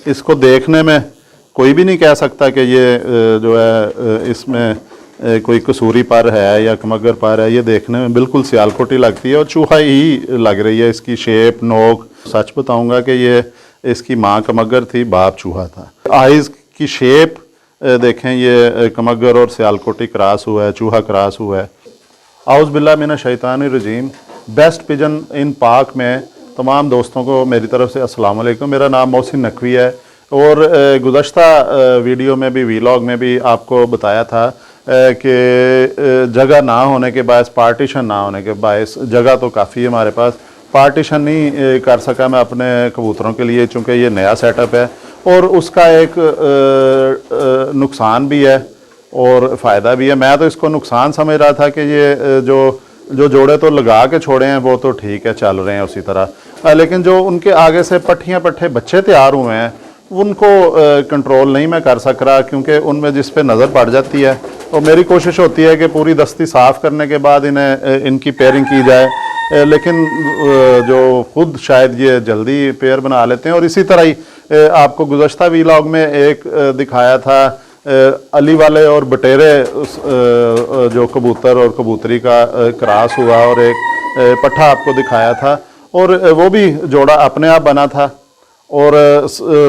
इसको देखने में कोई भी नहीं कह सकता कि ये जो है इसमें कोई कसूरी पर है या कमगर पर है। ये देखने में बिल्कुल सियालकोटी लगती है और चूहा ही लग रही है। इसकी शेप, नोक, सच बताऊंगा कि ये इसकी माँ कमगर थी, बाप चूहा था। आइज़ की शेप देखें, ये कमगर और सियालकोटी क्रॉस हुआ है, चूहा क्रॉस हुआ है। आउज़ बिल्लाह मिनश शैतानिर रजीम। बेस्ट पिजन इन पाक में तमाम दोस्तों को मेरी तरफ से अस्सलाम वालेकुम। मेरा नाम मोहसिन नकवी है और गुज़श्ता वीडियो में भी, वीलॉग में भी आपको बताया था कि जगह ना होने के बायस, पार्टीशन ना होने के बायस, जगह तो काफ़ी है हमारे पास, पार्टीशन नहीं कर सका मैं अपने कबूतरों के लिए, चूँकि ये नया सेटअप है और उसका एक नुकसान भी है और फ़ायदा भी है। मैं तो इसको नुकसान समझ रहा था कि ये जो जोड़े तो लगा के छोड़े हैं वो तो ठीक है, चल रहे हैं उसी तरह, लेकिन जो उनके आगे से पट्ठियाँ पट्ठे बच्चे तैयार हुए हैं उनको कंट्रोल नहीं मैं कर सक रहा, क्योंकि उनमें जिस पे नज़र पड़ जाती है। और मेरी कोशिश होती है कि पूरी दस्ती साफ़ करने के बाद इनकी पेयरिंग की जाए, लेकिन जो खुद शायद ये जल्दी पेयर बना लेते हैं। और इसी तरह ही आपको गुज़श्ता वीलॉग में एक दिखाया था अली वाले और बटेरे जो कबूतर और कबूतरी का क्रॉस हुआ और एक पट्ठा आपको दिखाया था, और वो भी जोड़ा अपने आप बना था और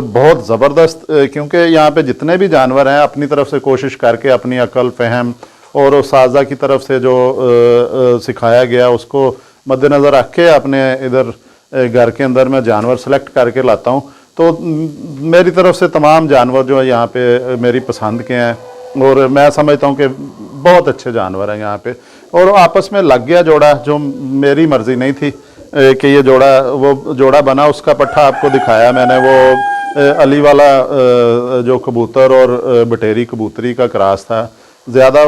बहुत ज़बरदस्त, क्योंकि यहाँ पे जितने भी जानवर हैं अपनी तरफ से कोशिश करके अपनी अकल, फ़हम और उस्ताज़ा की तरफ से जो सिखाया गया उसको मद्देनज़र रख के अपने इधर घर के अंदर मैं जानवर सेलेक्ट करके लाता हूँ। तो मेरी तरफ से तमाम जानवर जो है यहाँ पे मेरी पसंद के हैं और मैं समझता हूँ कि बहुत अच्छे जानवर हैं यहाँ पे। और आपस में लग गया जोड़ा, जो मेरी मर्ज़ी नहीं थी कि ये जोड़ा बना। उसका पट्ठा आपको दिखाया मैंने, वो अली वाला जो कबूतर और बटेरी कबूतरी का क्रॉस था ज़्यादा।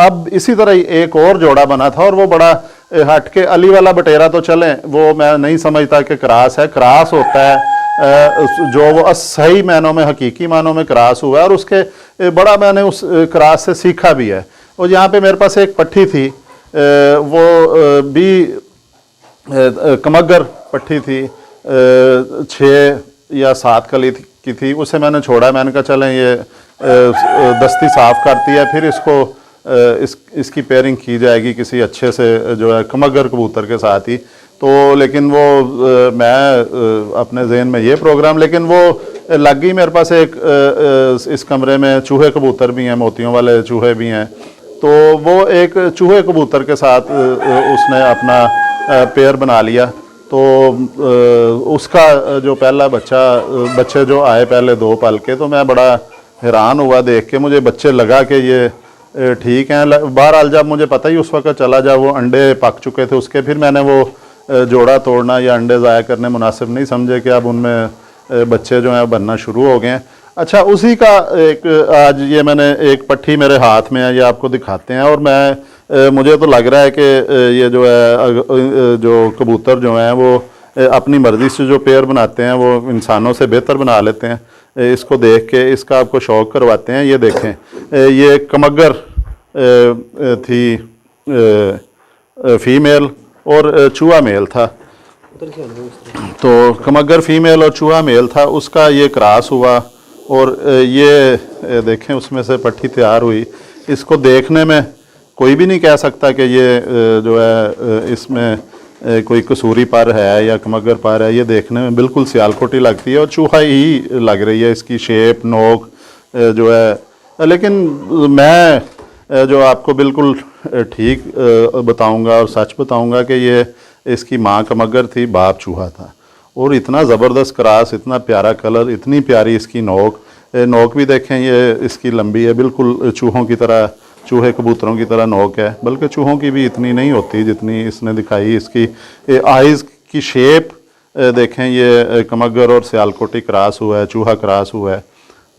अब इसी तरह ही एक और जोड़ा बना था और वो बड़ा हट के, अली वाला बटेरा तो चलें वो मैं नहीं समझता कि क्रॉस है। क्रॉस होता है जो वो सही मानों में, हकीकी मानों में क्रॉस हुआ है और उसके बड़ा मैंने उस क्रॉस से सीखा भी है। और यहाँ पे मेरे पास एक पट्ठी थी, वो भी कमगर पट्ठी थी, 6 या 7 कली की थी। उसे मैंने छोड़ा, मैंने कहा चलें ये दस्ती साफ़ करती है, फिर इसको इसकी पेयरिंग की जाएगी किसी अच्छे से जो है कमगर कबूतर के साथ ही। तो लेकिन वो मैं अपने जहन में ये प्रोग्राम, लेकिन वो लग गई मेरे पास एक इस कमरे में चूहे कबूतर भी हैं, मोतियों वाले चूहे भी हैं। तो वो एक चूहे कबूतर के साथ उसने अपना पेयर बना लिया। तो उसका जो पहला बच्चे जो आए पहले 2 पल के, तो मैं बड़ा हैरान हुआ देख के। मुझे बच्चे लगा कि ये ठीक हैं। बहरहाल जब मुझे पता ही उस वक्त चला जब वो अंडे पक चुके थे उसके, फिर मैंने वो जोड़ा तोड़ना या अंडे ज़ाया करने मुनासिब नहीं समझे कि अब उनमें बच्चे जो हैं बनना शुरू हो गए हैं। अच्छा, उसी का एक आज ये मैंने एक पट्ठी मेरे हाथ में है, ये आपको दिखाते हैं। और मुझे तो लग रहा है कि ये जो है जो कबूतर जो हैं वो अपनी मर्ज़ी से जो पेयर बनाते हैं वो इंसानों से बेहतर बना लेते हैं। इसको देख के इसका आपको शौक़ करवाते हैं। ये देखें, ये कमगर थी फीमेल और चूहा मेल था। तो कमगर फीमेल और चूहा मेल था, उसका ये क्रॉस हुआ और ये देखें उसमें से पट्ठी तैयार हुई। इसको देखने में कोई भी नहीं कह सकता कि ये जो है इसमें कोई कसूरी पर है या कमगर पर है। ये देखने में बिल्कुल सियालकोटी लगती है और चूहा ही लग रही है, इसकी शेप, नोक जो है। लेकिन मैं जो आपको बिल्कुल ठीक बताऊंगा और सच बताऊंगा कि ये इसकी माँ कमगर थी, बाप चूहा था। और इतना ज़बरदस्त क्रॉस, इतना प्यारा कलर, इतनी प्यारी इसकी नोक भी देखें, ये इसकी लंबी है, बिल्कुल चूहों की तरह, चूहे कबूतरों की तरह नोक है। बल्कि चूहों की भी इतनी नहीं होती जितनी इसने दिखाई। इसकी आइज़ की शेप देखें, ये कमगर और सियालकोटी क्रॉस हुआ है, चूहा क्रॉस हुआ है।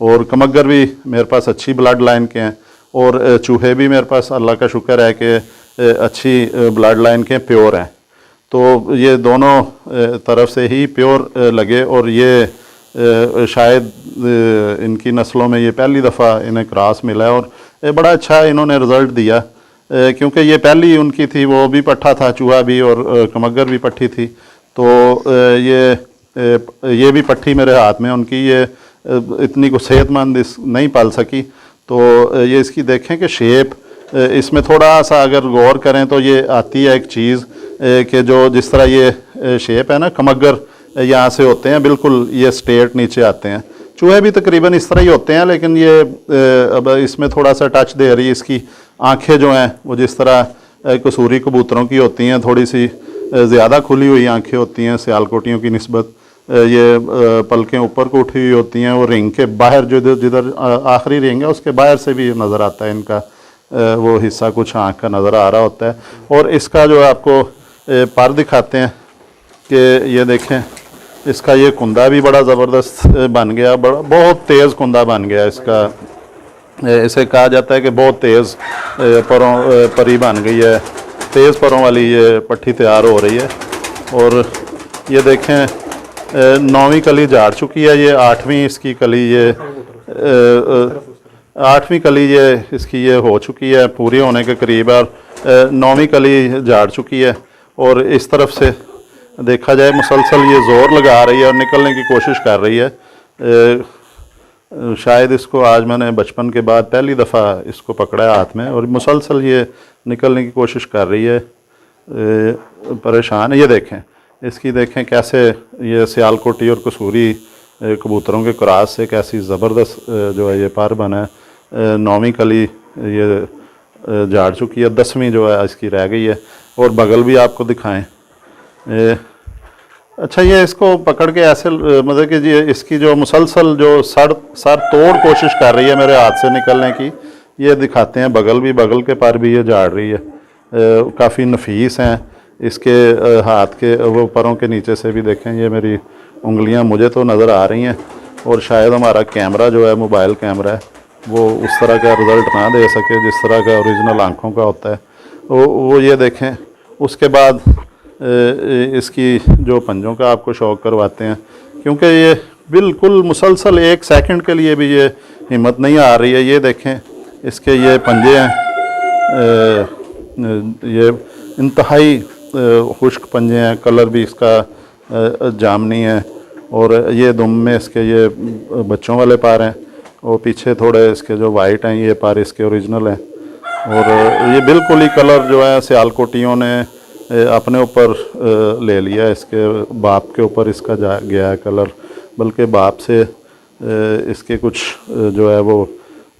और कमगर भी मेरे पास अच्छी ब्लड लाइन के हैं और चूहे भी मेरे पास अल्लाह का शुक्र है कि अच्छी ब्लड लाइन के प्योर हैं। तो ये दोनों तरफ से ही प्योर लगे और ये शायद इनकी नस्लों में ये पहली दफ़ा इन्हें क्रॉस मिला है और बड़ा अच्छा इन्होंने रिज़ल्ट दिया, क्योंकि ये पहली उनकी थी। वो भी पट्ठा था, चूहा भी और कमगर भी पट्ठी थी। तो ये ये भी पट्ठी मेरे हाथ में, उनकी ये इतनी को सेहतमंद नहीं पाल सकी। तो ये इसकी देखें कि शेप इसमें थोड़ा सा अगर गौर करें तो ये आती है एक चीज़ कि जो जिस तरह ये शेप है ना, कमगर यहाँ से होते हैं, बिल्कुल ये स्ट्रेट नीचे आते हैं। चूहे भी तकरीबन इस तरह ही होते हैं, लेकिन ये अब इसमें थोड़ा सा टच दे रही है। इसकी आंखें जो हैं वो जिस तरह कसूरी कबूतरों की होती हैं, थोड़ी सी ज़्यादा खुली हुई आंखें होती हैं सियालकोटियों की निस्बत। ये पलकें ऊपर को उठी हुई होती हैं, वो रिंग के बाहर जो जिधर आखिरी रिंग है उसके बाहर से भी नज़र आता है इनका वो हिस्सा, कुछ आँख का नज़र आ रहा होता है। और इसका जो आपको पर दिखाते हैं कि ये देखें, इसका ये कुंदा भी बड़ा ज़बरदस्त बन गया, बहुत तेज़ कुंदा बन गया इसका। इसे कहा जाता है कि बहुत तेज़ परी बन गई है, तेज़ परों वाली ये पट्टी तैयार हो रही है। और ये देखें 9वीं कली झाड़ चुकी है, ये 8वीं इसकी कली, ये 8वीं कली ये इसकी ये हो चुकी है, पूरी होने के करीब, और 9वीं कली झाड़ चुकी है। और इस तरफ से देखा जाए मुसलसल ये ज़ोर लगा रही है और निकलने की कोशिश कर रही है। शायद इसको आज मैंने बचपन के बाद पहली दफ़ा इसको पकड़ा है हाथ में, और मुसलसल ये निकलने की कोशिश कर रही है, परेशान है। ये देखें इसकी, देखें कैसे ये सियालकोटी और कसूरी कबूतरों के क्रॉस से कैसी ज़बरदस्त जो है ये पर बना है। 9वीं कली ये झाड़ चुकी है, 10वीं जो है इसकी रह गई है। और बगल भी आपको दिखाएं। अच्छा, ये इसको पकड़ के ऐसे मतलब कि ये इसकी जो मुसलसल जो सर तोड़ कोशिश कर रही है मेरे हाथ से निकलने की, ये दिखाते हैं। बगल के पर भी ये झाड़ रही है, काफ़ी नफीस हैं। इसके हाथ के वो परों के नीचे से भी देखें, ये मेरी उंगलियां मुझे तो नज़र आ रही हैं, और शायद हमारा कैमरा जो है मोबाइल कैमरा है वो उस तरह का रिज़ल्ट ना दे सके जिस तरह का ओरिजिनल आँखों का होता है। वो ये देखें। उसके बाद इसकी जो पंजों का आपको शौक करवाते हैं, क्योंकि ये बिल्कुल मुसलसल 1 सेकंड के लिए भी ये हिम्मत नहीं आ रही है। ये देखें इसके ये पंजे हैं, ये इंतहाई खुश्क पंजे हैं, कलर भी इसका जामनी है। और ये दुम में इसके ये बच्चों वाले पार हैं, और पीछे थोड़े इसके जो वाइट हैं ये पार इसके ओरिजिनल हैं। और ये बिल्कुल ही कलर जो है सियालकोटियों ने अपने ऊपर ले लिया, इसके बाप के ऊपर इसका जा गया है कलर, बल्कि बाप से इसके कुछ जो है वो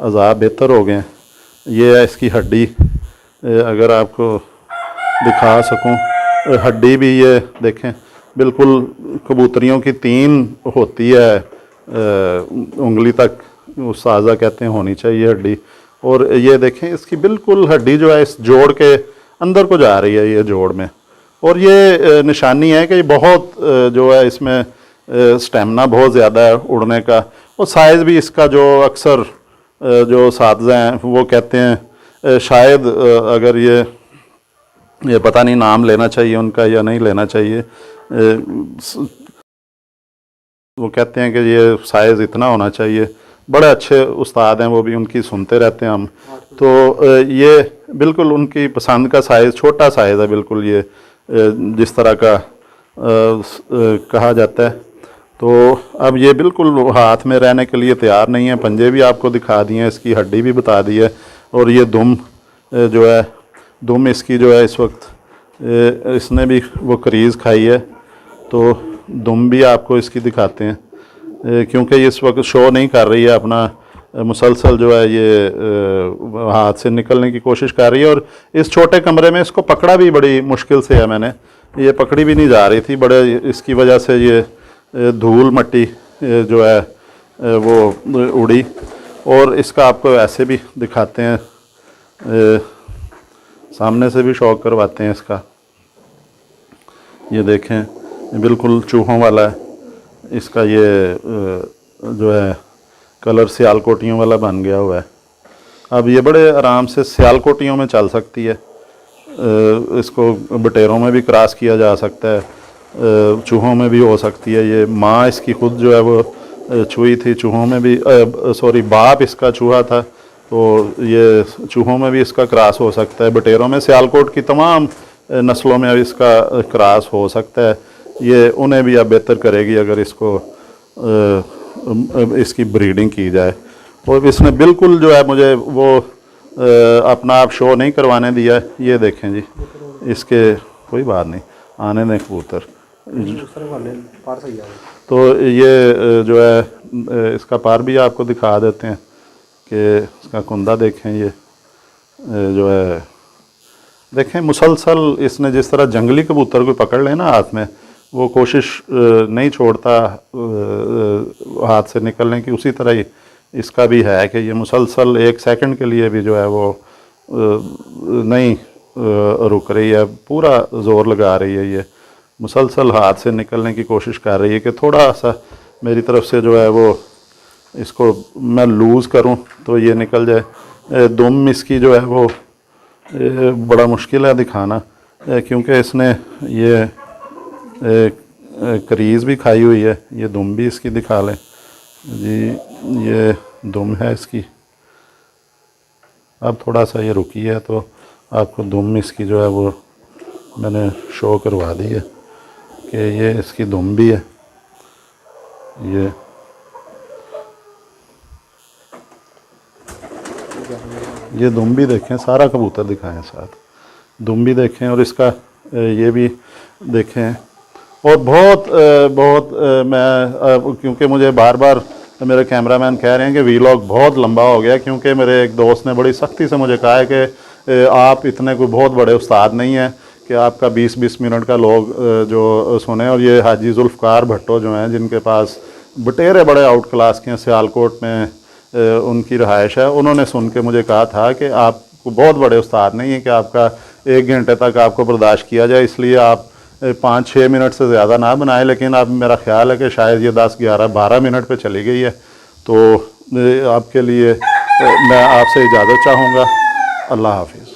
अज़ा बेहतर हो गए। ये है इसकी हड्डी, अगर आपको दिखा सकूं, हड्डी भी ये देखें, बिल्कुल कबूतरियों की 3 होती है उंगली तक, उस साजा कहते हैं, होनी चाहिए हड्डी। और ये देखें इसकी बिल्कुल हड्डी जो है इस जोड़ के अंदर को जा रही है, ये जोड़ में। और ये निशानी है कि बहुत जो है इसमें स्टेमिना बहुत ज़्यादा है उड़ने का। और साइज़ भी इसका जो अक्सर जो साथज़ा हैं वो कहते हैं, शायद अगर ये पता नहीं नाम लेना चाहिए उनका या नहीं लेना चाहिए, वो कहते हैं कि ये साइज़ इतना होना चाहिए। बड़े अच्छे उस्ताद हैं वो भी, उनकी सुनते रहते हैं हम। तो ये बिल्कुल उनकी पसंद का साइज़, छोटा साइज़ है बिल्कुल, ये जिस तरह का कहा जाता है। तो अब ये बिल्कुल हाथ में रहने के लिए तैयार नहीं है। पंजे भी आपको दिखा दिए हैं, इसकी हड्डी भी बता दी है। और ये दुम जो है, दुम इसकी जो है इस वक्त इसने भी वो करीज़ खाई है, तो दुम भी आपको इसकी दिखाते हैं, क्योंकि इस वक्त शो नहीं कर रही है अपना, मुसलसल जो है ये हाथ से निकलने की कोशिश कर रही है। और इस छोटे कमरे में इसको पकड़ा भी बड़ी मुश्किल से है, मैंने ये पकड़ी भी नहीं जा रही थी, बड़े इसकी वजह से ये धूल मट्टी जो है वो उड़ी। और इसका आपको ऐसे भी दिखाते हैं, सामने से भी शौक करवाते हैं इसका। ये देखें बिल्कुल चूहों वाला है इसका, ये जो है कलर सियालकोटियों वाला बन गया हुआ है। अब ये बड़े आराम से सियालकोटियों में चल सकती है, इसको बटेरों में भी क्रॉस किया जा सकता है, चूहों में भी हो सकती है। ये माँ इसकी खुद जो है वो चूही थी, चूहों में भी सॉरी बाप इसका चूहा था, तो ये चूहों में भी इसका क्रॉस हो सकता है। बटेरों में सियालकोट की तमाम नस्लों में अब इसका क्रॉस हो सकता है। ये उन्हें भी अब बेहतर करेगी अगर इसको इसकी ब्रीडिंग की जाए। और इसने बिल्कुल जो है मुझे वो अपना आप शो नहीं करवाने दिया है। ये देखें जी, इसके कोई बात नहीं, आने दें कबूतर। तो ये जो है इसका पार भी आपको दिखा देते हैं कि इसका कुंदा देखें। ये जो है देखें मुसलसल इसने जिस तरह जंगली कबूतर को पकड़ ले ना हाथ में, वो कोशिश नहीं छोड़ता हाथ से निकलने की, उसी तरह ही इसका भी है कि ये मुसलसल 1 सेकंड के लिए भी जो है वो नहीं रुक रही है, पूरा ज़ोर लगा रही है। ये मुसलसल हाथ से निकलने की कोशिश कर रही है कि थोड़ा सा मेरी तरफ से जो है वो इसको मैं लूज़ करूं तो ये निकल जाए। दुम इसकी जो है वो बड़ा मुश्किल है दिखाना, क्योंकि इसने ये क्रीज़ भी खाई हुई है। ये दुम भी इसकी दिखा लें जी, ये दुम है इसकी। अब थोड़ा सा ये रुकी है तो आपको दुम इसकी जो है वो मैंने शो करवा दी है कि ये इसकी दुम भी है। ये दुम भी देखें, सारा कबूतर दिखाएं साथ, दुम भी देखें और इसका ये भी देखें। और बहुत मैं क्योंकि मुझे बार बार मेरे कैमरामैन कह रहे हैं कि वीलॉग बहुत लंबा हो गया, क्योंकि मेरे एक दोस्त ने बड़ी सख्ती से मुझे कहा है कि आप इतने कोई बहुत बड़े उस्ताद नहीं हैं कि आपका 20-20 मिनट का लोग जो सुने। और ये हाजी जुल्फ़कार भट्टो जो हैं, जिनके पास बटेरे बड़े आउट क्लास के हैं, सियालकोट में उनकी रहायश है, उन्होंने सुन के मुझे कहा था कि आपको बहुत बड़े उस्ताद नहीं है कि आपका 1 घंटे तक आपको बर्दाश्त किया जाए, इसलिए आप 5-6 मिनट से ज़्यादा ना बनाएं। लेकिन अब मेरा ख्याल है कि शायद ये 10-11-12 मिनट पे चली गई है, तो आपके लिए मैं आपसे इजाज़त चाहूँगा। अल्लाह हाफिज़।